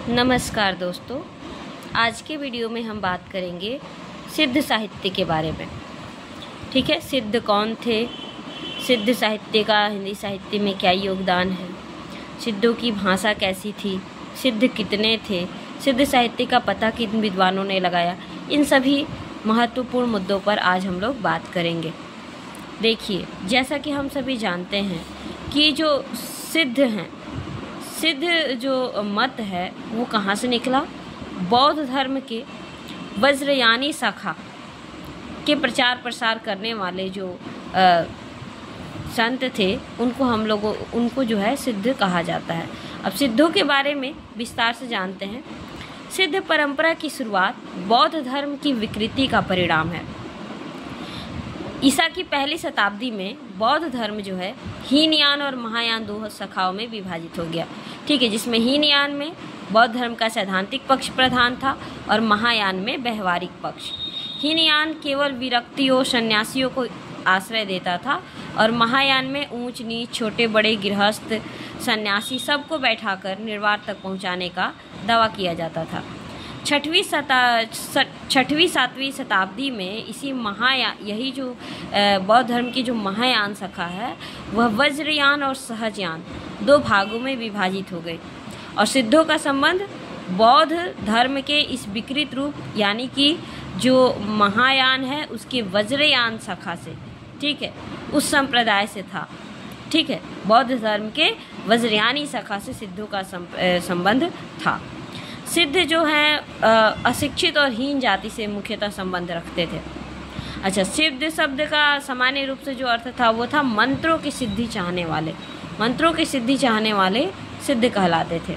नमस्कार दोस्तों, आज के वीडियो में हम बात करेंगे सिद्ध साहित्य के बारे में। ठीक है, सिद्ध कौन थे, सिद्ध साहित्य का हिंदी साहित्य में क्या योगदान है, सिद्धों की भाषा कैसी थी, सिद्ध कितने थे, सिद्ध साहित्य का पता किन विद्वानों ने लगाया, इन सभी महत्वपूर्ण मुद्दों पर आज हम लोग बात करेंगे। देखिए, जैसा कि हम सभी जानते हैं कि जो सिद्ध हैं, सिद्ध जो मत है वो कहाँ से निकला? बौद्ध धर्म के वज्रयानी शाखा के प्रचार प्रसार करने वाले जो संत थे उनको जो है सिद्ध कहा जाता है। अब सिद्धों के बारे में विस्तार से जानते हैं। सिद्ध परंपरा की शुरुआत बौद्ध धर्म की विकृति का परिणाम है। ईसा की पहली शताब्दी में बौद्ध धर्म जो है हीनयान और महायान दो शाखाओं में विभाजित हो गया। ठीक है, जिसमें हीनयान में बौद्ध धर्म का सैद्धांतिक पक्ष प्रधान था और महायान में व्यवहारिक पक्ष। हीनयान केवल विरक्तियों सन्यासियों को आश्रय देता था और महायान में ऊंच नीच छोटे बड़े गृहस्थ सन्यासी सबको बैठाकर निर्वाण तक पहुंचाने का दावा किया जाता था। छठवीं सातवीं शताब्दी में इसी यही जो बौद्ध धर्म की जो महायान शाखा है वह वज्रयान और सहजयान दो भागों में विभाजित हो गई और सिद्धों का संबंध बौद्ध धर्म के इस विकृत रूप यानी कि जो महायान है उसके वज्रयान शाखा से, ठीक है, उस संप्रदाय से था। ठीक है, बौद्ध धर्म के वज्रयानी शाखा से सिद्धों का संबंध था। सिद्ध जो हैं अशिक्षित और हीन जाति से मुख्यतः संबंध रखते थे। अच्छा, सिद्ध शब्द का सामान्य रूप से जो अर्थ था वो था मंत्रों की सिद्धि चाहने वाले। मंत्रों की सिद्धि चाहने वाले सिद्ध कहलाते थे।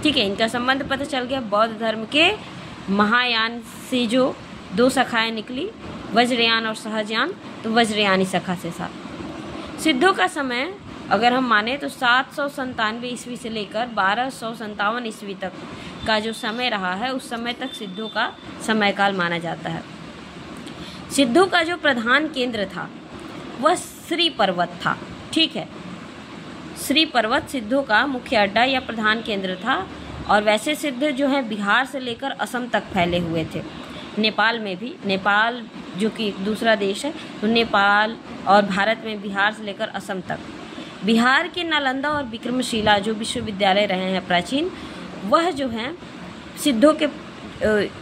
ठीक है, इनका संबंध पता चल गया। बौद्ध धर्म के महायान से जो दो शाखाएं निकली, वज्रयान और सहजयान, तो वज्रयानी शाखा से साथ। सिद्धों का समय अगर हम माने तो 797 ईस्वी से लेकर 1257 ईस्वी तक का जो समय रहा है उस समय तक सिद्धों का समयकाल माना जाता है। सिद्धों का जो प्रधान केंद्र था वह श्री पर्वत था। ठीक है, श्री पर्वत सिद्धों का मुख्य अड्डा या प्रधान केंद्र था और वैसे सिद्ध जो है बिहार से लेकर असम तक फैले हुए थे। नेपाल में भी, नेपाल जो कि एक दूसरा देश है, तो नेपाल और भारत में बिहार से लेकर असम तक। बिहार के नालंदा और विक्रमशिला जो विश्वविद्यालय रहे हैं प्राचीन, वह जो हैं सिद्धों के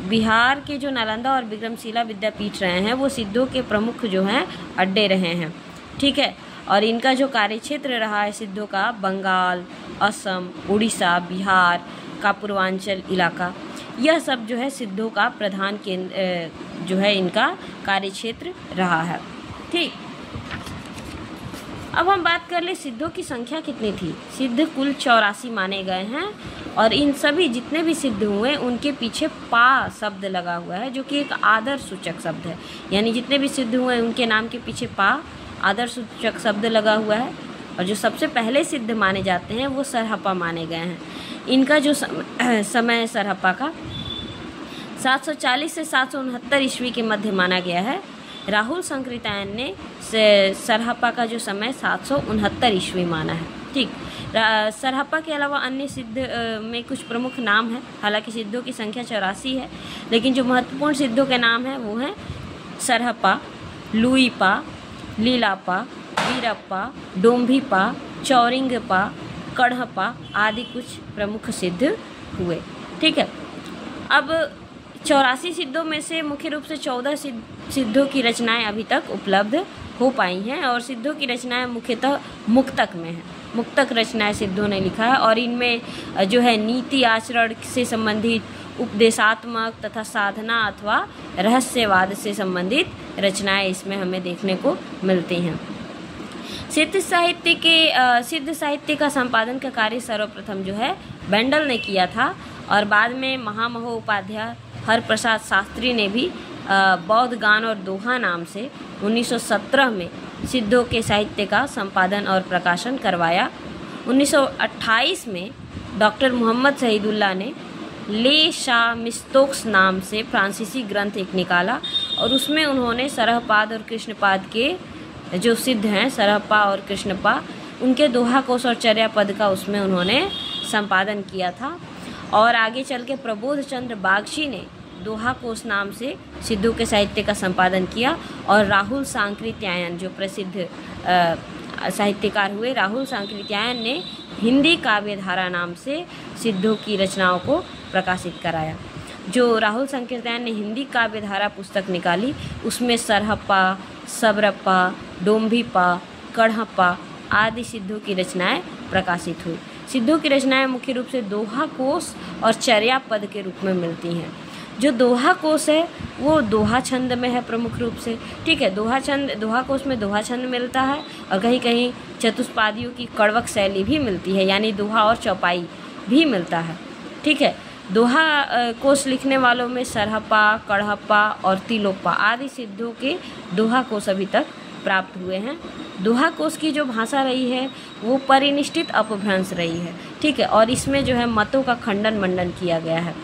बिहार के जो नालंदा और विक्रमशिला विद्यापीठ रहे हैं वो सिद्धों के प्रमुख जो हैं अड्डे रहे हैं। ठीक है, और इनका जो कार्यक्षेत्र रहा है सिद्धों का बंगाल, असम, उड़ीसा, बिहार का पूर्वांचल इलाका, यह सब जो है सिद्धों का प्रधान केंद्र जो है इनका कार्यक्षेत्र रहा है। ठीक, अब हम बात कर ले सिद्धों की संख्या कितनी थी। सिद्ध कुल 84 माने गए हैं और इन सभी जितने भी सिद्ध हुए उनके पीछे पा शब्द लगा हुआ है जो कि एक आदर सूचक शब्द है। यानी जितने भी सिद्ध हुए उनके नाम के पीछे पा आदर सूचक शब्द लगा हुआ है। और जो सबसे पहले सिद्ध माने जाते हैं वो सरहप्पा माने गए हैं। इनका जो समय है सरहप्पा का 740 से 769 ईस्वी के मध्य माना गया है। राहुल संकृतायन ने सरहप्पा का जो समय 769 ईस्वी माना है। ठीक, सरहप्पा के अलावा अन्य सिद्ध में कुछ प्रमुख नाम हैं। हालांकि सिद्धों की संख्या 84 है, लेकिन जो महत्वपूर्ण सिद्धों के नाम हैं वो हैं सरहप्पा, लुईपा, लीलापा, वीरप्पा, डोम्भीपा, चौरिंगपा, कढ़पा आदि कुछ प्रमुख सिद्ध हुए। ठीक है, अब 84 सिद्धों में से मुख्य रूप से 14 सिद्धों की रचनाएं अभी तक उपलब्ध हो पाई हैं और सिद्धों की रचनाएं मुख्यतः मुक्तक में हैं। मुक्तक रचनाएं सिद्धों ने लिखा है और इनमें जो है नीति आचरण से संबंधित उपदेशात्मक तथा साधना अथवा रहस्यवाद से संबंधित रचनाएं इसमें हमें देखने को मिलती हैं। सिद्ध साहित्य का संपादन का कार्य सर्वप्रथम जो है बेंडल ने किया था और बाद में महामहोपाध्याय हरप्रसाद शास्त्री ने भी बौद्ध गान और दोहा नाम से 1917 में सिद्धों के साहित्य का संपादन और प्रकाशन करवाया। 1928 में डॉक्टर मोहम्मद शहीदुल्लाह ने ले शाह मिस्तोक्स नाम से फ्रांसीसी ग्रंथ एक निकाला और उसमें उन्होंने सरहपाद और कृष्णपाद के जो सिद्ध हैं सरहप्पा और कृष्णपा उनके दोहा कोश और चर्या पद का उसमें उन्होंने संपादन किया था। और आगे चल के प्रबोध चंद्र बागची ने दोहा कोश नाम से सिद्धों के साहित्य का संपादन किया। और राहुल सांकृत्यायन जो प्रसिद्ध साहित्यकार हुए, राहुल सांकृत्यायन ने हिंदी काव्यधारा नाम से सिद्धों की रचनाओं को प्रकाशित कराया। जो राहुल सांकृत्यायन ने हिंदी काव्यधारा पुस्तक निकाली, उसमें सरहप्पा, सबरप्पा, डोम्भिप्पा, कढ़प्पा आदि सिद्धों की रचनाएं प्रकाशित हुई। सिद्धों की रचनाएं मुख्य रूप से दोहा कोश और चर्या पद के रूप में मिलती हैं। जो दोहा कोश है वो दोहा छंद में है प्रमुख रूप से, ठीक है। दोहा कोश में दोहा छंद मिलता है और कहीं कहीं चतुष्पादियों की कड़वक शैली भी मिलती है, यानी दोहा और चौपाई भी मिलता है, ठीक है। दोहा कोश लिखने वालों में सरहप्पा, कढ़प्पा और तिलोप्पा आदि सिद्धों के दोहा कोश अभी तक प्राप्त हुए हैं। दोहा कोश की जो भाषा रही है वो परिनिष्ठित अपभ्रंश रही है, ठीक है, और इसमें जो है मतों का खंडन मंडन किया गया है।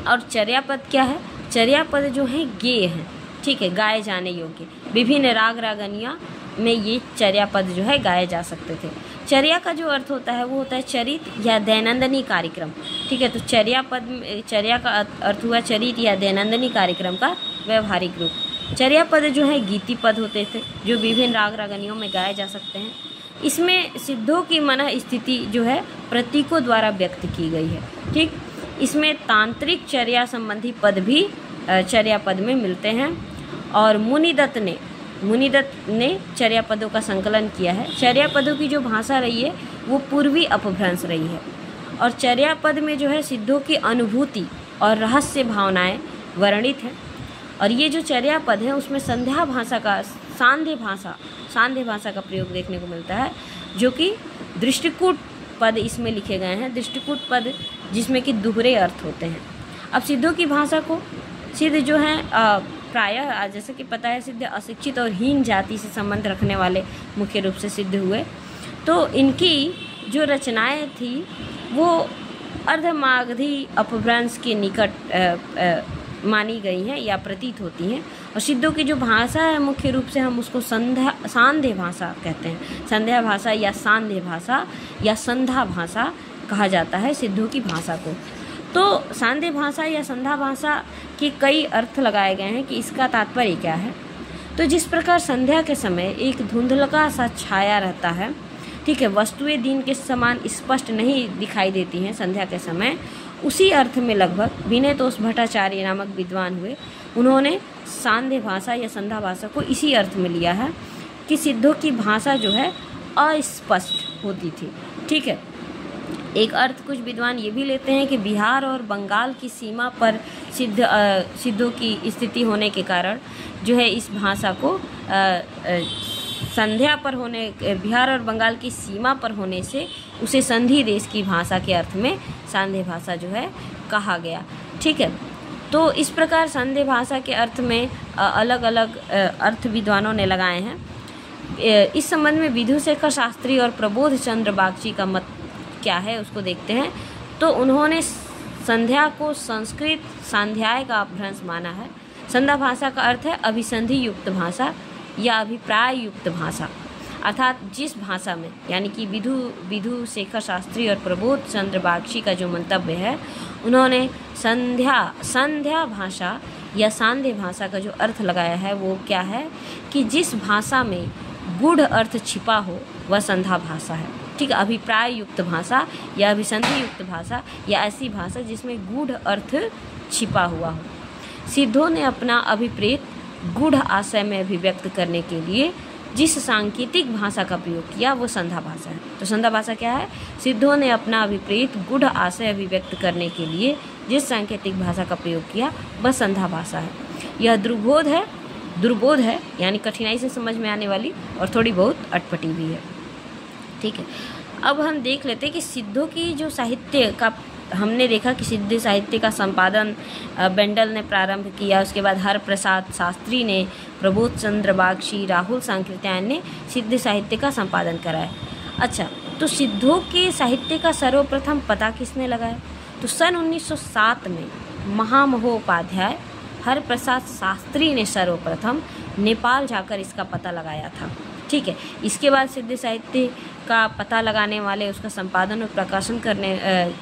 और चर्यापद क्या है? चर्यापद जो है गेय हैं, ठीक है, गाए जाने योग्य। विभिन्न राग रागनिया में ये चर्यापद जो है गाए जा सकते थे। चर्या का जो अर्थ होता है वो होता है चरित या दैनंदिनी कार्यक्रम, ठीक है। तो चर्या का अर्थ हुआ चरित या दैनंदिनी कार्यक्रम का व्यवहारिक रूप। चर्यापद जो है गीति पद होते थे जो विभिन्न राग रागनियों में गाए जा सकते हैं। इसमें सिद्धों की मन स्थिति जो है प्रतीकों द्वारा व्यक्त की गई है, ठीक। इसमें तांत्रिक चर्या संबंधी पद भी चर्या पद में मिलते हैं। और मुनिदत्त ने चर्या पदों का संकलन किया है। चर्या पदों की जो भाषा रही है वो पूर्वी अपभ्रंश रही है। और चर्या पद में जो है सिद्धों की अनुभूति और रहस्य भावनाएं वर्णित हैं। और ये जो चर्या पद है उसमें सांध्य भाषा का प्रयोग देखने को मिलता है, जो कि दृष्टिकूट पद इसमें लिखे गए हैं। दृष्टिकूट पद जिसमें कि दोहरे अर्थ होते हैं। अब सिद्धों की भाषा को सिद्ध जो हैं प्रायः जैसे कि पता है सिद्ध अशिक्षित और हीन जाति से संबंध रखने वाले मुख्य रूप से सिद्ध हुए। तो इनकी जो रचनाएं थी वो अर्धमागधी अपभ्रंश के निकट मानी गई हैं या प्रतीत होती हैं। और सिद्धों की जो भाषा है मुख्य रूप से हम उसको सांध्य भाषा कहते हैं। संध्या भाषा या सांध्य भाषा या संधा भाषा कहा जाता है सिद्धों की भाषा को। तो सांध्य भाषा या संध्या भाषा के कई अर्थ लगाए गए हैं कि इसका तात्पर्य क्या है। तो जिस प्रकार संध्या के समय एक धुंधलका सा छाया रहता है, ठीक है, वस्तुएं दिन के समान स्पष्ट नहीं दिखाई देती हैं संध्या के समय, उसी अर्थ में लगभग विनयतोष भट्टाचार्य नामक विद्वान हुए। उन्होंने सांध्य भाषा या संध्या भाषा को इसी अर्थ में लिया है कि सिद्धों की भाषा जो है अस्पष्ट होती थी, ठीक है। एक अर्थ कुछ विद्वान ये भी लेते हैं कि बिहार और बंगाल की सीमा पर सिद्धों की स्थिति होने के कारण जो है इस भाषा को संध्या पर होने, बिहार और बंगाल की सीमा पर होने से उसे संधि देश की भाषा के अर्थ में सांध्य भाषा जो है कहा गया, ठीक है। तो इस प्रकार सांध्य भाषा के अर्थ में अलग अलग अर्थ विद्वानों ने लगाए हैं। इस संबंध में विधुशेखर शास्त्री और प्रबोध चंद्र बागची का मत क्या है उसको देखते हैं। तो उन्होंने संध्या को संस्कृत सांध्याय का अपभ्रंश माना है। संध्या भाषा का अर्थ है अभिसंधि युक्त भाषा या अभिप्राय युक्त भाषा, अर्थात जिस भाषा में, यानी कि विधुशेखर शास्त्री और प्रबोध चंद्र बागची का जो मंतव्य है, उन्होंने संध्या भाषा या सांध्य भाषा का जो अर्थ लगाया है वो क्या है कि जिस भाषा में गूढ़ अर्थ छिपा हो वह संध्या भाषा है, ठीक है। अभिप्राय युक्त भाषा या अभिसंधि युक्त भाषा या ऐसी भाषा जिसमें गूढ़ अर्थ छिपा हुआ हो। सिद्धों ने अपना अभिप्रेत गूढ़ आशय में अभिव्यक्त करने के लिए जिस सांकेतिक भाषा का प्रयोग किया वो संध्या भाषा है। तो संध्या भाषा क्या है? सिद्धों ने अपना अभिप्रेत गूढ़ आशय अभिव्यक्त करने के लिए जिस सांकेतिक भाषा का प्रयोग किया वह संध्या भाषा है। यह दुर्बोध है यानी कठिनाई से समझ में आने वाली और थोड़ी बहुत अटपटी भी है, ठीक है। अब हम देख लेते हैं कि सिद्धों की जो साहित्य का हमने देखा कि सिद्ध साहित्य का संपादन बेंडल ने प्रारंभ किया। उसके बाद हर प्रसाद शास्त्री ने, प्रबोध चंद्र बागची, राहुल सांकृत्यायन ने सिद्ध साहित्य का संपादन कराया। अच्छा, तो सिद्धों के साहित्य का सर्वप्रथम पता किसने लगाया? तो सन 1907 में महामहोपाध्याय हर प्रसाद शास्त्री ने सर्वप्रथम नेपाल जाकर इसका पता लगाया था, ठीक है। इसके बाद सिद्ध साहित्य का पता लगाने वाले, उसका संपादन और प्रकाशन करने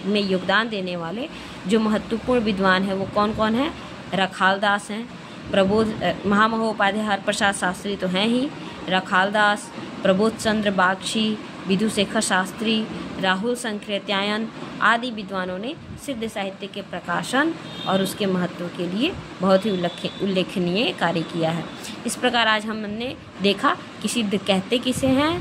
में योगदान देने वाले जो महत्वपूर्ण विद्वान हैं वो कौन कौन हैं? रखालदास हैं, प्रबोध महामहोपाध्याय हरप्रसाद शास्त्री तो हैं ही, रखालदास, प्रबोध चंद्र बागची, विधुशेखर शास्त्री, राहुल संकृत्यायन आदि विद्वानों ने सिद्ध साहित्य के प्रकाशन और उसके महत्व के लिए बहुत ही उल्लेखनीय कार्य किया है। इस प्रकार आज हमने देखा कि सिद्ध कहते किसे हैं,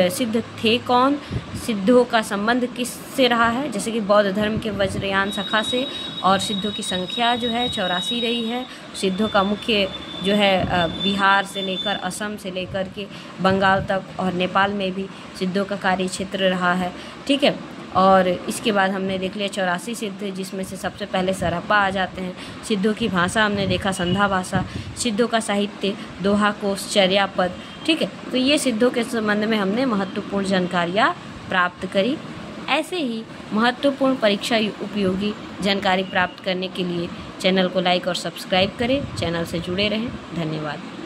सिद्ध थे कौन, सिद्धों का संबंध किससे रहा है, जैसे कि बौद्ध धर्म के वज्रयान शाखा से, और सिद्धों की संख्या जो है 84 रही है। सिद्धों का मुख्य जो है बिहार से लेकर असम से लेकर के बंगाल तक और नेपाल में भी सिद्धों का कार्य क्षेत्र रहा है। ठीक है, और इसके बाद हमने देख लिया 84 सिद्ध, जिसमें से सबसे पहले सरहप्पा आ जाते हैं। सिद्धों की भाषा हमने देखा संधा भाषा, सिद्धों का साहित्य दोहा कोश चर्यापद। ठीक है, तो ये सिद्धों के संबंध में हमने महत्वपूर्ण जानकारियाँ प्राप्त करी। ऐसे ही महत्वपूर्ण परीक्षा उपयोगी जानकारी प्राप्त करने के लिए चैनल को लाइक और सब्सक्राइब करें, चैनल से जुड़े रहें। धन्यवाद।